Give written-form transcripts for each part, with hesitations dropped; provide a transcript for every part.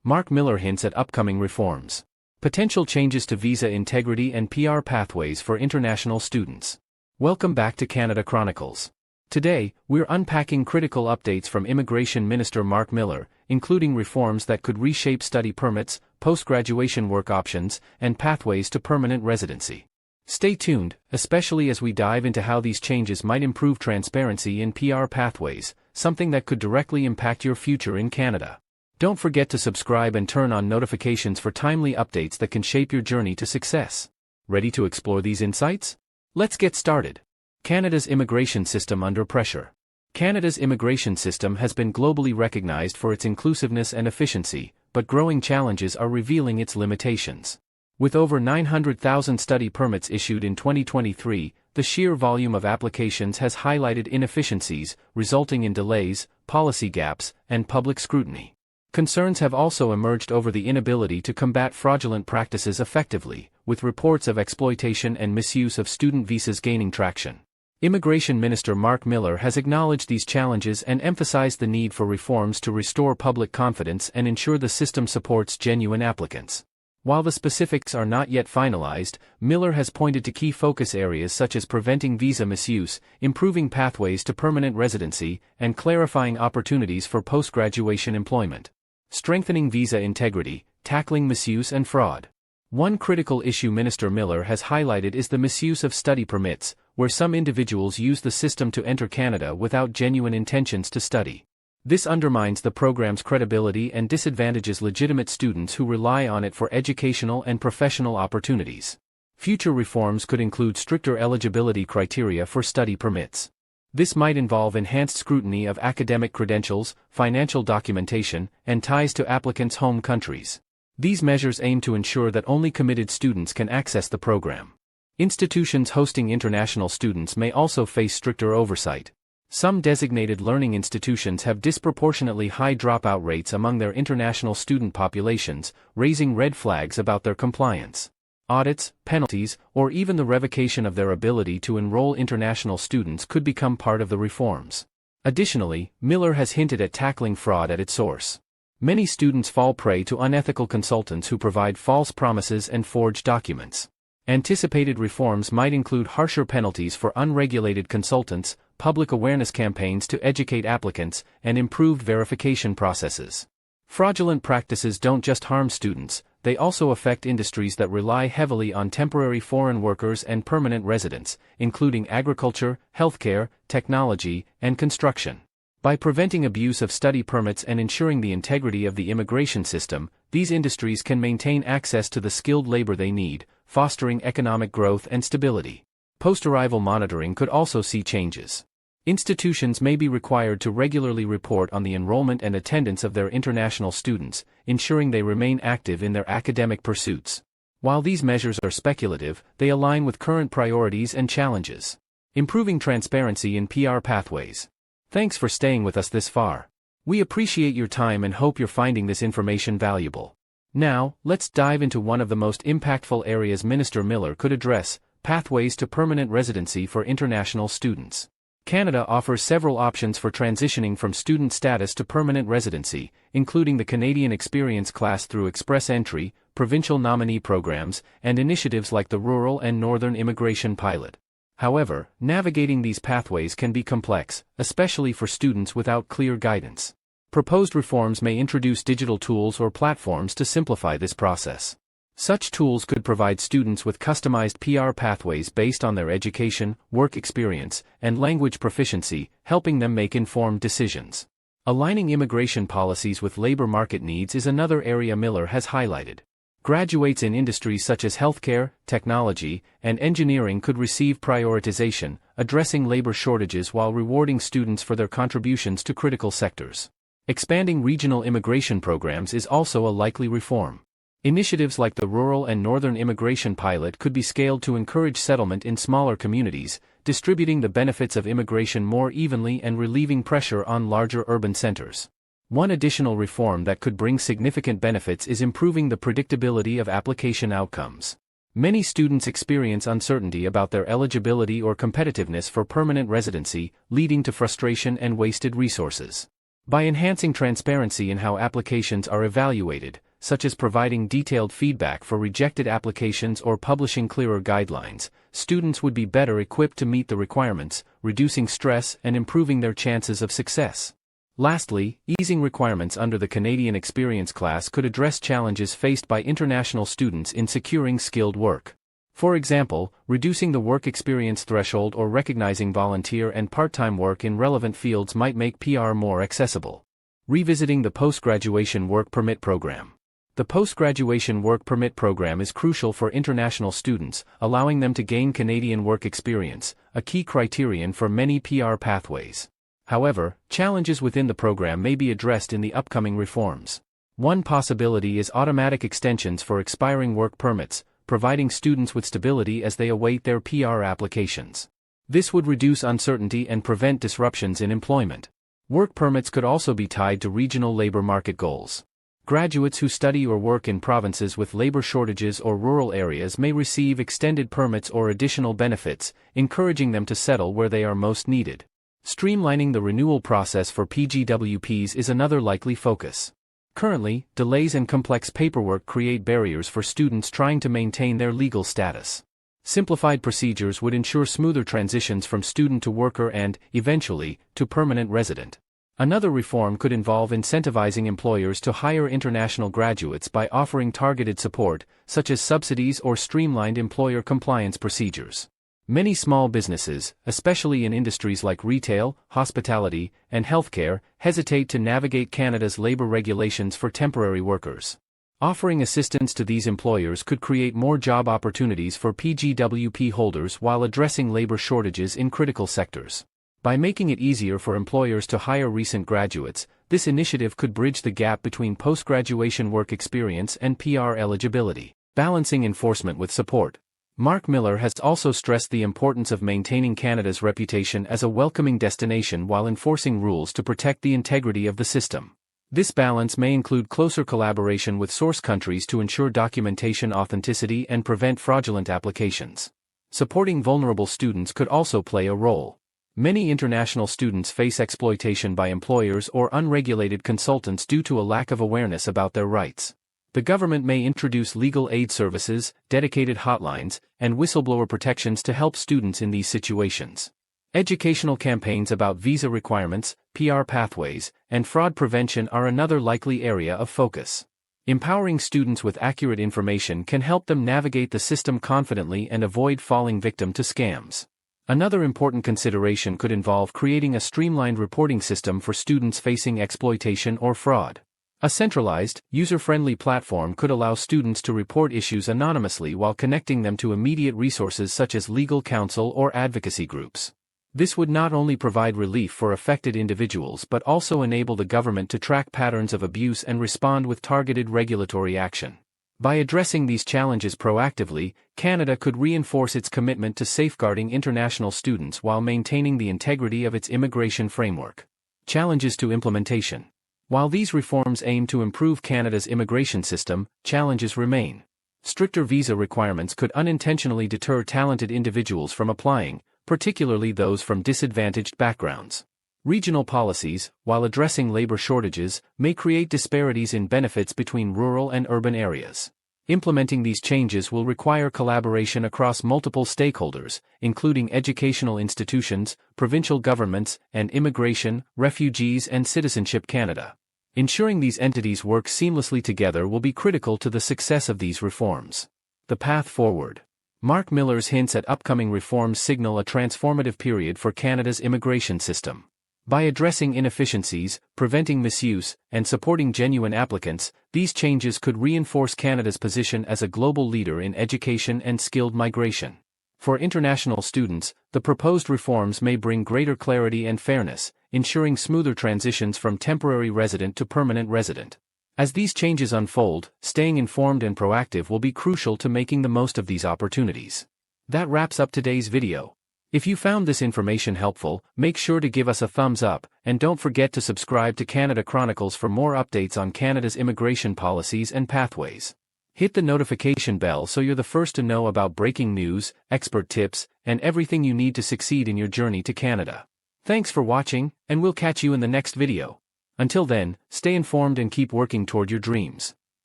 Marc Miller hints at upcoming reforms. Potential changes to visa integrity and PR pathways for international students. Welcome back to Canada Chronicles. Today, we're unpacking critical updates from Immigration Minister Marc Miller, including reforms that could reshape study permits, post-graduation work options, and pathways to permanent residency. Stay tuned, especially as we dive into how these changes might improve transparency in PR pathways, something that could directly impact your future in Canada. Don't forget to subscribe and turn on notifications for timely updates that can shape your journey to success. Ready to explore these insights? Let's get started. Canada's immigration system under pressure. Canada's immigration system has been globally recognized for its inclusiveness and efficiency, but growing challenges are revealing its limitations. With over 900,000 study permits issued in 2023, the sheer volume of applications has highlighted inefficiencies, resulting in delays, policy gaps, and public scrutiny. Concerns have also emerged over the inability to combat fraudulent practices effectively, with reports of exploitation and misuse of student visas gaining traction. Immigration Minister Marc Miller has acknowledged these challenges and emphasized the need for reforms to restore public confidence and ensure the system supports genuine applicants. While the specifics are not yet finalized, Miller has pointed to key focus areas such as preventing visa misuse, improving pathways to permanent residency, and clarifying opportunities for post-graduation employment. Strengthening visa integrity, tackling misuse and fraud. One critical issue Minister Miller has highlighted is the misuse of study permits, where some individuals use the system to enter Canada without genuine intentions to study. This undermines the program's credibility and disadvantages legitimate students who rely on it for educational and professional opportunities. Future reforms could include stricter eligibility criteria for study permits. This might involve enhanced scrutiny of academic credentials, financial documentation, and ties to applicants' home countries. These measures aim to ensure that only committed students can access the program. Institutions hosting international students may also face stricter oversight. Some designated learning institutions have disproportionately high dropout rates among their international student populations, raising red flags about their compliance. Audits, penalties, or even the revocation of their ability to enroll international students could become part of the reforms. Additionally, Miller has hinted at tackling fraud at its source. Many students fall prey to unethical consultants who provide false promises and forged documents. Anticipated reforms might include harsher penalties for unregulated consultants, public awareness campaigns to educate applicants, and improved verification processes. Fraudulent practices don't just harm students, they also affect industries that rely heavily on temporary foreign workers and permanent residents, including agriculture, healthcare, technology, and construction. By preventing abuse of study permits and ensuring the integrity of the immigration system, these industries can maintain access to the skilled labor they need, fostering economic growth and stability. Post-arrival monitoring could also see changes. Institutions may be required to regularly report on the enrollment and attendance of their international students, ensuring they remain active in their academic pursuits. While these measures are speculative, they align with current priorities and challenges. Improving transparency in PR pathways. Thanks for staying with us this far. We appreciate your time and hope you're finding this information valuable. Now, let's dive into one of the most impactful areas Minister Miller could address: pathways to permanent residency for international students. Canada offers several options for transitioning from student status to permanent residency, including the Canadian Experience Class through Express Entry, provincial nominee programs, and initiatives like the Rural and Northern Immigration Pilot. However, navigating these pathways can be complex, especially for students without clear guidance. Proposed reforms may introduce digital tools or platforms to simplify this process. Such tools could provide students with customized PR pathways based on their education, work experience, and language proficiency, helping them make informed decisions. Aligning immigration policies with labor market needs is another area Miller has highlighted. Graduates in industries such as healthcare, technology, and engineering could receive prioritization, addressing labor shortages while rewarding students for their contributions to critical sectors. Expanding regional immigration programs is also a likely reform. Initiatives like the Rural and Northern Immigration Pilot could be scaled to encourage settlement in smaller communities, distributing the benefits of immigration more evenly and relieving pressure on larger urban centers. One additional reform that could bring significant benefits is improving the predictability of application outcomes. Many students experience uncertainty about their eligibility or competitiveness for permanent residency, leading to frustration and wasted resources. By enhancing transparency in how applications are evaluated, such as providing detailed feedback for rejected applications or publishing clearer guidelines, students would be better equipped to meet the requirements, reducing stress and improving their chances of success. Lastly, easing requirements under the Canadian Experience class could address challenges faced by international students in securing skilled work. For example, reducing the work experience threshold or recognizing volunteer and part-time work in relevant fields might make PR more accessible. Revisiting the Post-Graduation Work Permit Program. The Post-Graduation Work Permit Program is crucial for international students, allowing them to gain Canadian work experience, a key criterion for many PR pathways. However, challenges within the program may be addressed in the upcoming reforms. One possibility is automatic extensions for expiring work permits, providing students with stability as they await their PR applications. This would reduce uncertainty and prevent disruptions in employment. Work permits could also be tied to regional labor market goals. Graduates who study or work in provinces with labor shortages or rural areas may receive extended permits or additional benefits, encouraging them to settle where they are most needed. Streamlining the renewal process for PGWPs is another likely focus. Currently, delays and complex paperwork create barriers for students trying to maintain their legal status. Simplified procedures would ensure smoother transitions from student to worker and, eventually, to permanent resident. Another reform could involve incentivizing employers to hire international graduates by offering targeted support, such as subsidies or streamlined employer compliance procedures. Many small businesses, especially in industries like retail, hospitality, and healthcare, hesitate to navigate Canada's labor regulations for temporary workers. Offering assistance to these employers could create more job opportunities for PGWP holders while addressing labor shortages in critical sectors. By making it easier for employers to hire recent graduates, this initiative could bridge the gap between post-graduation work experience and PR eligibility. Balancing enforcement with support. Marc Miller has also stressed the importance of maintaining Canada's reputation as a welcoming destination while enforcing rules to protect the integrity of the system. This balance may include closer collaboration with source countries to ensure documentation authenticity and prevent fraudulent applications. Supporting vulnerable students could also play a role. Many international students face exploitation by employers or unregulated consultants due to a lack of awareness about their rights. The government may introduce legal aid services, dedicated hotlines, and whistleblower protections to help students in these situations. Educational campaigns about visa requirements, PR pathways, and fraud prevention are another likely area of focus. Empowering students with accurate information can help them navigate the system confidently and avoid falling victim to scams. Another important consideration could involve creating a streamlined reporting system for students facing exploitation or fraud. A centralized, user-friendly platform could allow students to report issues anonymously while connecting them to immediate resources such as legal counsel or advocacy groups. This would not only provide relief for affected individuals but also enable the government to track patterns of abuse and respond with targeted regulatory action. By addressing these challenges proactively, Canada could reinforce its commitment to safeguarding international students while maintaining the integrity of its immigration framework. Challenges to implementation. While these reforms aim to improve Canada's immigration system, challenges remain. Stricter visa requirements could unintentionally deter talented individuals from applying, particularly those from disadvantaged backgrounds. Regional policies, while addressing labor shortages, may create disparities in benefits between rural and urban areas. Implementing these changes will require collaboration across multiple stakeholders, including educational institutions, provincial governments, and Immigration, Refugees and Citizenship Canada. Ensuring these entities work seamlessly together will be critical to the success of these reforms. The path forward. Marc Miller's hints at upcoming reforms signal a transformative period for Canada's immigration system. By addressing inefficiencies, preventing misuse, and supporting genuine applicants, these changes could reinforce Canada's position as a global leader in education and skilled migration. For international students, the proposed reforms may bring greater clarity and fairness, ensuring smoother transitions from temporary resident to permanent resident. As these changes unfold, staying informed and proactive will be crucial to making the most of these opportunities. That wraps up today's video. If you found this information helpful, make sure to give us a thumbs up, and don't forget to subscribe to Canada Chronicles for more updates on Canada's immigration policies and pathways. Hit the notification bell so you're the first to know about breaking news, expert tips, and everything you need to succeed in your journey to Canada. Thanks for watching, and we'll catch you in the next video. Until then, stay informed and keep working toward your dreams.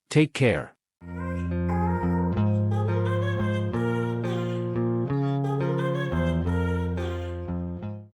Take care.